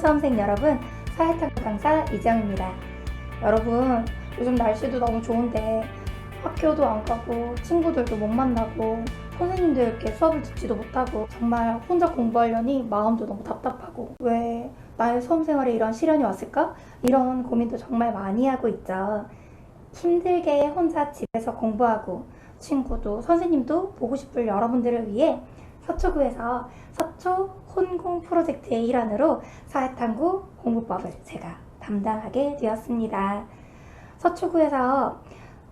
수험생 여러분, 사회탐구 강사 이지영입니다. 여러분, 요즘 날씨도 너무 좋은데 학교도 안 가고 친구들도 못 만나고 선생님들께 수업을 듣지도 못하고 정말 혼자 공부하려니 마음도 너무 답답하고 왜 나의 수험생활에 이런 시련이 왔을까? 이런 고민도 정말 많이 하고 있죠. 힘들게 혼자 집에서 공부하고 친구도 선생님도 보고 싶을 여러분들을 위해 서초구에서 서초 혼공 프로젝트의 일환으로 사회탐구 공부법을 제가 담당하게 되었습니다. 서초구에서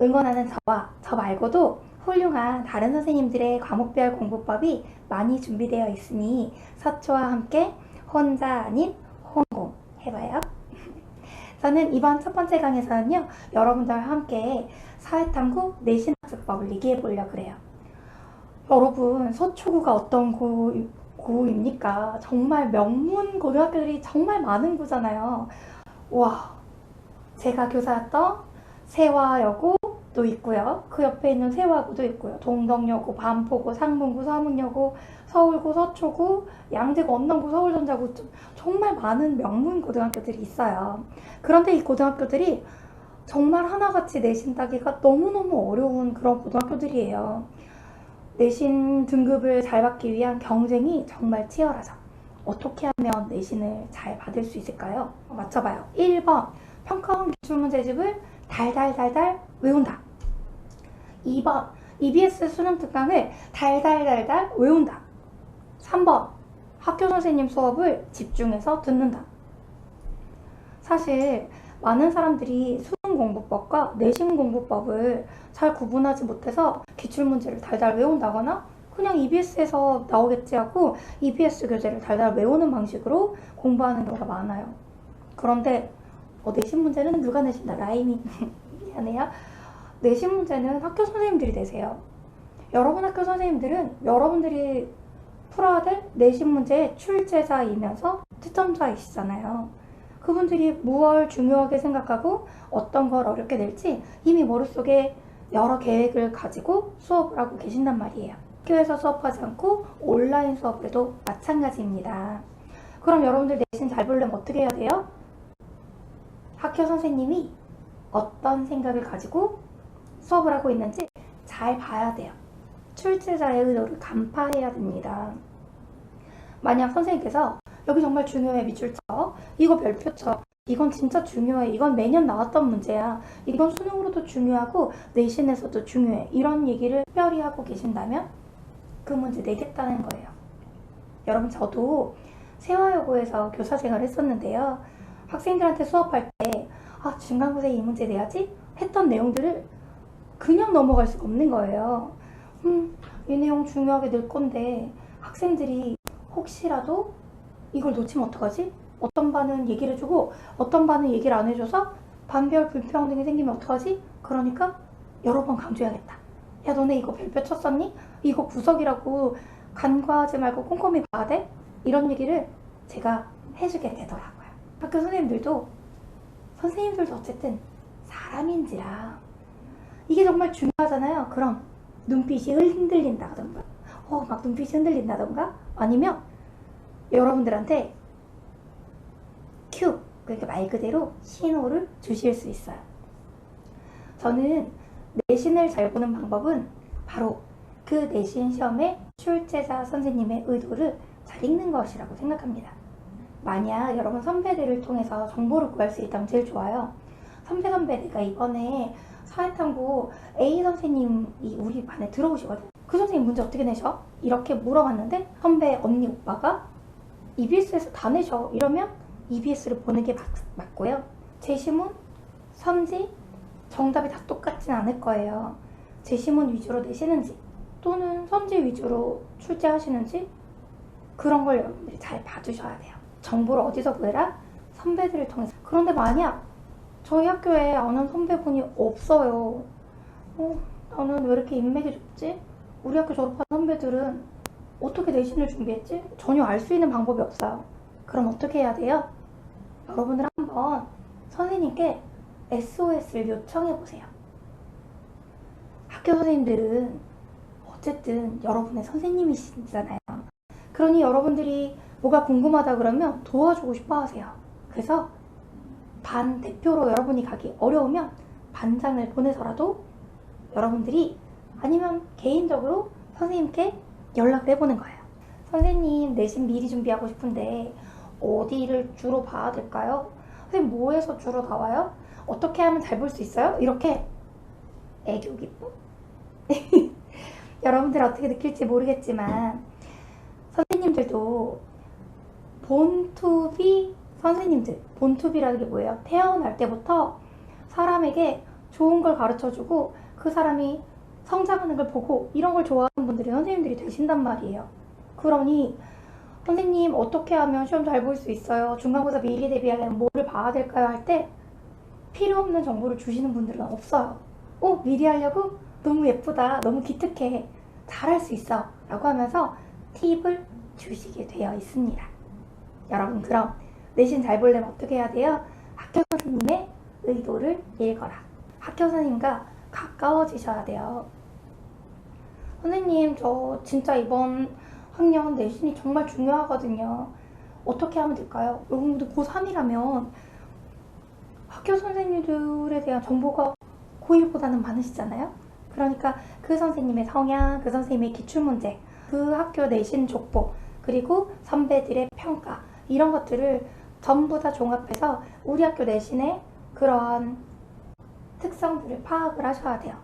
응원하는 저와 저 말고도 훌륭한 다른 선생님들의 과목별 공부법이 많이 준비되어 있으니 서초와 함께 혼자 아닌 혼공 해봐요. 저는 이번 첫 번째 강에서는요, 여러분들과 함께 사회탐구 내신학습법을 얘기해 보려고 그래요. 여러분, 서초구가 어떤 구입니까? 정말 명문 고등학교들이 정말 많은 구잖아요. 와, 제가 교사였던 세화여고도 있고요. 그 옆에 있는 세화구도 있고요. 동덕여고, 반포구, 상문구, 서문여고, 서울구, 서초구, 양재구, 언남구, 서울전자구, 정말 많은 명문 고등학교들이 있어요. 그런데 이 고등학교들이 정말 하나같이 내신 따기가 너무너무 어려운 그런 고등학교들이에요. 내신 등급을 잘 받기 위한 경쟁이 정말 치열하죠. 어떻게 하면 내신을 잘 받을 수 있을까요? 맞춰봐요. 1번, 평가원 기출문제집을 달달달달 외운다. 2번, EBS 수능 특강을 달달달달 외운다. 3번, 학교 선생님 수업을 집중해서 듣는다. 사실 많은 사람들이 수능 공부법과 내신 공부법을 잘 구분하지 못해서 기출문제를 달달 외운다거나 그냥 EBS에서 나오겠지 하고 EBS 교재를 달달 외우는 방식으로 공부하는 경우가 많아요. 그런데 내신 문제는 누가 내신다? 라임이 미안해요. 내신 문제는 학교 선생님들이 내세요. 여러분 학교 선생님들은 여러분들이 풀어야 될 내신 문제의 출제자이면서 채점자이시잖아요. 그분들이 무엇을 중요하게 생각하고 어떤 걸 어렵게 낼지 이미 머릿속에 여러 계획을 가지고 수업을 하고 계신단 말이에요. 학교에서 수업하지 않고 온라인 수업을 해도 마찬가지입니다. 그럼 여러분들 내신 잘 보려면 어떻게 해야 돼요? 학교 선생님이 어떤 생각을 가지고 수업을 하고 있는지 잘 봐야 돼요. 출제자의 의도를 간파해야 됩니다. 만약 선생님께서 여기 정말 중요해, 미출처, 이거 별표처, 이건 진짜 중요해, 이건 매년 나왔던 문제야, 이건 수능으로도 중요하고 내신에서도 중요해, 이런 얘기를 특별히 하고 계신다면 그 문제 내겠다는 거예요. 여러분, 저도 세화여고에서 교사 생활을 했었는데요, 학생들한테 수업할 때 중간고사에 이 문제 내야지 했던 내용들을 그냥 넘어갈 수가 없는 거예요. 이 내용 중요하게 낼 건데 학생들이 혹시라도 이걸 놓치면 어떡하지? 어떤 반은 얘기를 해주고 어떤 반은 얘기를 안 해줘서 반별 불평등이 생기면 어떡하지? 그러니까 여러 번 강조해야겠다. 야, 너네 이거 별표 쳤었니? 이거 구석이라고 간과하지 말고 꼼꼼히 봐야 돼? 이런 얘기를 제가 해주게 되더라고요. 학교 선생님들도 어쨌든 사람인지라 이게 정말 중요하잖아요. 그럼 눈빛이 흔들린다던가 막 눈빛이 흔들린다던가 아니면 여러분들한테 큐, 그러니까 말 그대로 신호를 주실 수 있어요. 저는 내신을 잘 보는 방법은 바로 그 내신 시험의 출제자 선생님의 의도를 잘 읽는 것이라고 생각합니다. 만약 여러분 선배들을 통해서 정보를 구할 수 있다면 제일 좋아요. 선배가 이번에 사회탐구 A 선생님이 우리 반에 들어오시거든. 그 선생님 문제 어떻게 내셔? 이렇게 물어봤는데 선배, 언니, 오빠가 EBS에서 다 내셔. 이러면 EBS를 보는 게 맞고요. 제시문, 선지, 정답이 다 똑같진 않을 거예요. 제시문 위주로 내시는지 또는 선지 위주로 출제하시는지 그런 걸 여러분들이 잘 봐주셔야 돼요. 정보를 어디서 구해라? 선배들을 통해서. 그런데 만약 저희 학교에 아는 선배분이 없어요. 나는 왜 이렇게 인맥이 좁지? 우리 학교 졸업한 선배들은 어떻게 내신을 준비했지? 전혀 알 수 있는 방법이 없어요. 그럼 어떻게 해야 돼요? 여러분들 한번 선생님께 SOS를 요청해보세요. 학교 선생님들은 어쨌든 여러분의 선생님이시잖아요. 그러니 여러분들이 뭐가 궁금하다 그러면 도와주고 싶어 하세요. 그래서 반 대표로 여러분이 가기 어려우면 반장을 보내서라도 여러분들이 아니면 개인적으로 선생님께 연락을 해보는 거예요. 선생님, 내신 미리 준비하고 싶은데 어디를 주로 봐야 될까요? 선생님, 뭐에서 주로 나와요? 어떻게 하면 잘 볼 수 있어요? 이렇게 애교 기쁨? 여러분들 어떻게 느낄지 모르겠지만 선생님들도 본투비 선생님들, 본투비라는 게 뭐예요? 태어날 때부터 사람에게 좋은 걸 가르쳐주고 그 사람이 성장하는 걸 보고 이런 걸 좋아하는 분들이 선생님들이 되신단 말이에요. 그러니 선생님 어떻게 하면 시험 잘 볼 수 있어요? 중간고사 미리 대비하려면 뭐를 봐야 될까요? 할 때 필요 없는 정보를 주시는 분들은 없어요. 미리 하려고? 너무 예쁘다. 너무 기특해. 잘할 수 있어. 라고 하면서 팁을 주시게 되어 있습니다. 여러분, 그럼 내신 잘 보려면 어떻게 해야 돼요? 학교 선생님의 의도를 읽어라. 학교 선생님과 가까워지셔야 돼요. 선생님, 저 진짜 이번 학년 내신이 정말 중요하거든요. 어떻게 하면 될까요? 여러분들 고3이라면 학교 선생님들에 대한 정보가 고1보다는 많으시잖아요? 그러니까 그 선생님의 성향, 그 선생님의 기출문제, 그 학교 내신 족보, 그리고 선배들의 평가, 이런 것들을 전부 다 종합해서 우리 학교 내신의 그런 특성들을 파악을 하셔야 돼요.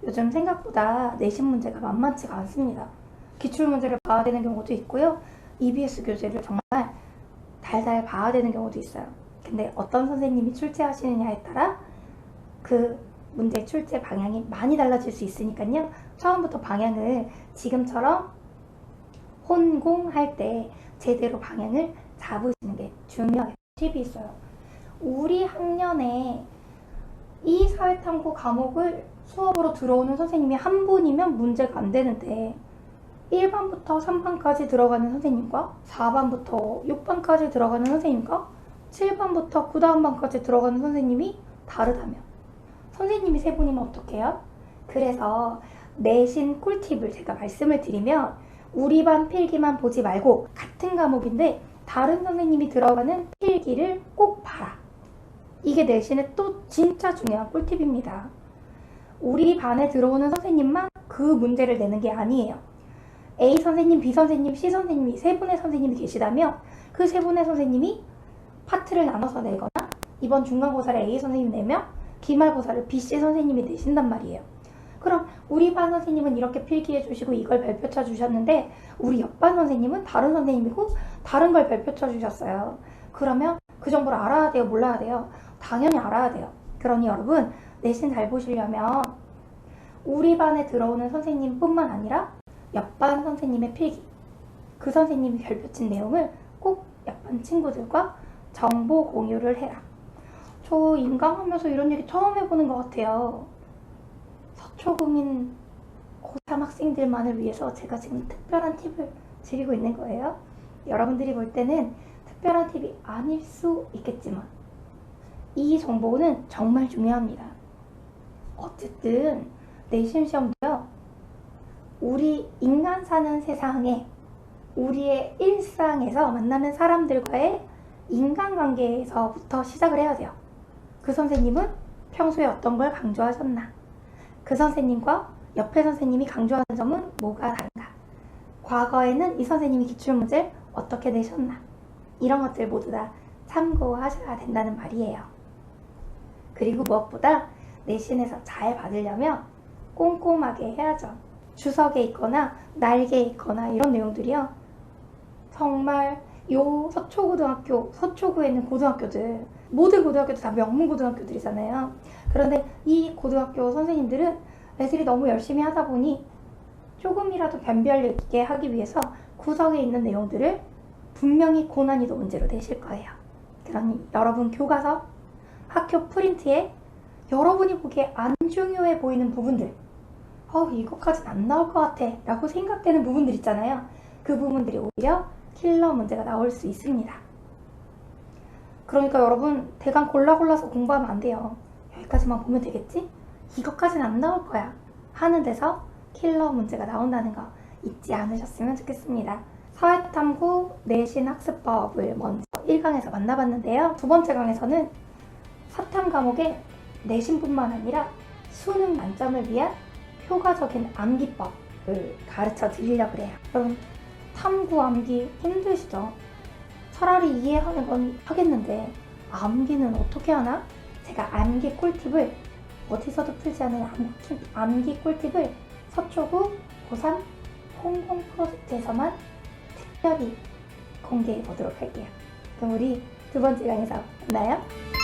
요즘 생각보다 내신 문제가 만만치가 않습니다. 기출문제를 봐야 되는 경우도 있고요. EBS 교재를 정말 달달 봐야 되는 경우도 있어요. 근데 어떤 선생님이 출제하시느냐에 따라 그 문제 출제 방향이 많이 달라질 수 있으니까요. 처음부터 방향을 지금처럼 혼공할 때 제대로 방향을 잡으시는 게 중요해요. 팁이 있어요. 우리 학년에 이 사회탐구 과목을 수업으로 들어오는 선생님이 한 분이면 문제가 안 되는데 1반부터 3반까지 들어가는 선생님과 4반부터 6반까지 들어가는 선생님과 7반부터 9다음반까지 들어가는 선생님이 다르다면 선생님이 세 분이면 어떡해요? 그래서 내신 꿀팁을 제가 말씀을 드리면 우리 반 필기만 보지 말고 같은 과목인데 다른 선생님이 들어가는 필기를 꼭 봐라. 이게 내신의 또 진짜 중요한 꿀팁입니다. 우리 반에 들어오는 선생님만 그 문제를 내는 게 아니에요. A 선생님, B 선생님, C 선생님이 세 분의 선생님이 계시다면 그 세 분의 선생님이 파트를 나눠서 내거나 이번 중간고사를 A 선생님이 내면 기말고사를 B, C 선생님이 내신단 말이에요. 그럼 우리 반 선생님은 이렇게 필기해 주시고 이걸 별표쳐 주셨는데 우리 옆반 선생님은 다른 선생님이고 다른 걸 별표쳐 주셨어요. 그러면 그 정보를 알아야 돼요? 몰라야 돼요? 당연히 알아야 돼요. 그러니 여러분, 내신 잘 보시려면 우리 반에 들어오는 선생님뿐만 아니라 옆반 선생님의 필기, 그 선생님이 별표친 내용을 꼭 옆반 친구들과 정보 공유를 해라. 저 인강하면서 이런 얘기 처음 해보는 것 같아요. 서초국민 고3 학생들만을 위해서 제가 지금 특별한 팁을 드리고 있는 거예요. 여러분들이 볼 때는 특별한 팁이 아닐 수 있겠지만 이 정보는 정말 중요합니다. 어쨌든 내신 시험도요, 우리 인간 사는 세상에 우리의 일상에서 만나는 사람들과의 인간관계에서부터 시작을 해야 돼요. 그 선생님은 평소에 어떤 걸 강조하셨나? 그 선생님과 옆에 선생님이 강조하는 점은 뭐가 다른가? 과거에는 이 선생님이 기출문제를 어떻게 내셨나? 이런 것들 모두 다 참고하셔야 된다는 말이에요. 그리고 무엇보다 내신에서 잘 받으려면 꼼꼼하게 해야죠. 주석에 있거나 날개에 있거나 이런 내용들이요, 정말 요 서초고등학교, 서초구에 있는 고등학교들, 모든 고등학교도 다 명문고등학교들이잖아요. 그런데 이 고등학교 선생님들은 애들이 너무 열심히 하다 보니 조금이라도 변별력 있게 하기 위해서 구석에 있는 내용들을 분명히 고난이도 문제로 내실 거예요. 그러니 여러분 교과서, 학교 프린트에 여러분이 보기에 안 중요해 보이는 부분들, 이거까지는 안 나올 것 같아 라고 생각되는 부분들 있잖아요. 그 부분들이 오히려 킬러 문제가 나올 수 있습니다. 그러니까 여러분 대강 골라서 공부하면 안 돼요. 여기까지만 보면 되겠지? 이것까지는 안 나올 거야 하는 데서 킬러 문제가 나온다는 거 잊지 않으셨으면 좋겠습니다. 사회탐구 내신 학습법을 먼저 1강에서 만나봤는데요. 두 번째 강에서는 사탐 과목의 내신뿐만 아니라 수능 만점을 위한 효과적인 암기법을 가르쳐 드리려고 그래요. 여러분, 탐구 암기 힘드시죠? 차라리 이해하는 건 하겠는데 암기는 어떻게 하나? 제가 암기 꿀팁을 어디서도 풀지 않은 암기 꿀팁을 서초구 고3 홍콩 프로젝트에서만 특별히 공개해 보도록 할게요. 그럼 우리 두 번째 강에서 만나요.